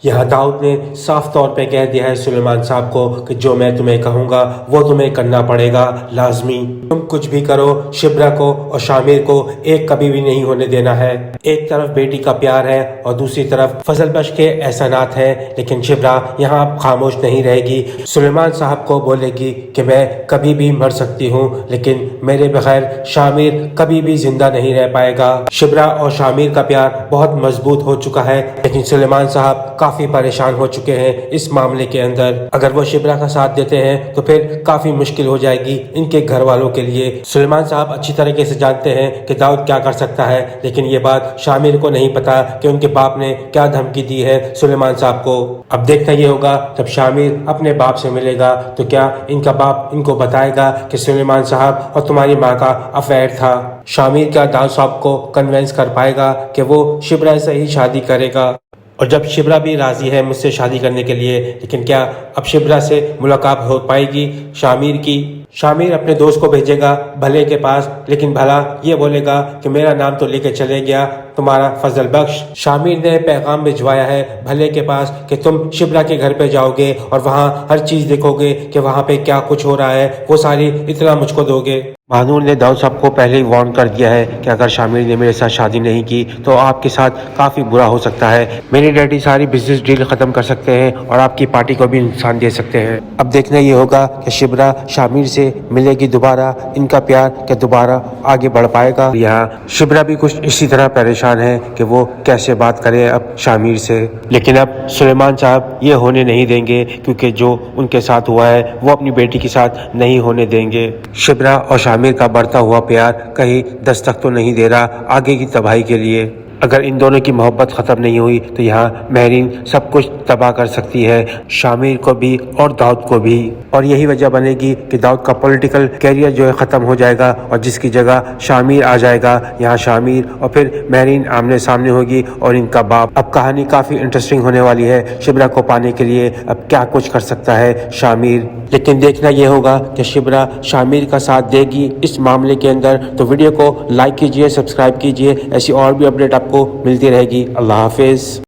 यहाँ दाऊद ने साफ तौर पे कह दिया है सुलेमान साहब को कि जो मैं तुम्हें कहूँगा वो तुम्हें करना पड़ेगा लाजमी। तुम कुछ भी करो, शिब्रा को और शामिर को एक कभी भी नहीं होने देना है। एक तरफ बेटी का प्यार है और दूसरी तरफ फजल बख्श के एहसानात हैं, लेकिन शिब्रा यहाँ खामोश नहीं रहेगी। सुलेमान साहब को बोलेगी कि मैं कभी भी मर सकती हूँ, लेकिन मेरे बगैर शामिर कभी भी जिंदा नहीं रह पाएगा। शिब्रा और शामिर का प्यार बहुत मजबूत हो चुका है, लेकिन सुलेमान साहब काफी परेशान हो चुके हैं इस मामले के अंदर। अगर वो शिब्रा का साथ देते हैं तो फिर काफी मुश्किल हो जाएगी इनके घर वालों के लिए। सुलेमान साहब अच्छी तरीके से जानते हैं कि दाऊद क्या कर सकता है, लेकिन ये बात शामिर को नहीं पता कि उनके बाप ने क्या धमकी दी है सुलेमान साहब को। अब देखना ये होगा जब शामिर अपने बाप से मिलेगा तो क्या इनका बाप इनको बताएगा कि सुलेमान साहब और तुम्हारी माँ का अफेयर था। शामिर क्या दाऊद साहब को कन्विंस कर पाएगा कि वो शिब्रा से ही शादी करेगा। और जब शिब्रा भी राजी है मुझसे शादी करने के लिए, लेकिन क्या अब शिब्रा से मुलाकात हो पाएगी शामिर की? शामिर अपने दोस्त को भेजेगा भले के पास, लेकिन भला ये बोलेगा कि मेरा नाम तो लेके चले गया तुम्हारा फजल बख्श। शामिर ने पैगाम भिजवाया है भले के पास कि तुम शिब्रा के घर पे जाओगे और वहाँ हर चीज़ देखोगे कि वहाँ पे क्या कुछ हो रहा है, वो सारी इतना मुझको दोगे। महानूर ने दाऊद साहब को पहले ही वार्न कर दिया है कि अगर शामिर ने मेरे साथ शादी नहीं की तो आपके साथ काफ़ी बुरा हो सकता है। मेरे डैडी सारी बिजनेस डील ख़त्म कर सकते हैं और आपकी पार्टी को भी नुकसान दे सकते हैं। अब देखना ये होगा कि शिब्रा शामिर से मिलेगी दोबारा, इनका प्यार क्या दोबारा आगे बढ़ पाएगा। यहाँ शिब्रा भी कुछ इसी तरह परेशान है कि वो कैसे बात करे अब शामिर से, लेकिन अब सुलेमान साहब ये होने नहीं देंगे, क्योंकि जो उनके साथ हुआ है वो अपनी बेटी के साथ नहीं होने देंगे। शिब्रा और शामिर का बढ़ता हुआ प्यार कहीं दस्तक तो नहीं दे रहा आगे की तबाही के लिए। अगर इन दोनों की मोहब्बत ख़त्म नहीं हुई तो यहाँ महरीन सब कुछ तबाह कर सकती है, शामिर को भी और दाऊद को भी। और यही वजह बनेगी कि दाऊद का पॉलिटिकल कैरियर जो है ख़त्म हो जाएगा और जिसकी जगह शामिर आ जाएगा। यहाँ शामिर और फिर महरीन आमने सामने होगी और इनका बाप। अब कहानी काफ़ी इंटरेस्टिंग होने वाली है। शिब्रा को पाने के लिए अब क्या कुछ कर सकता है शामिर, लेकिन देखना यह होगा कि शिब्रा शामिर का साथ देगी इस मामले के अंदर। तो वीडियो को लाइक कीजिए, सब्सक्राइब कीजिए, ऐसी और भी अपडेट आपको मिलती रहेगी। अल्लाह हाफिज़।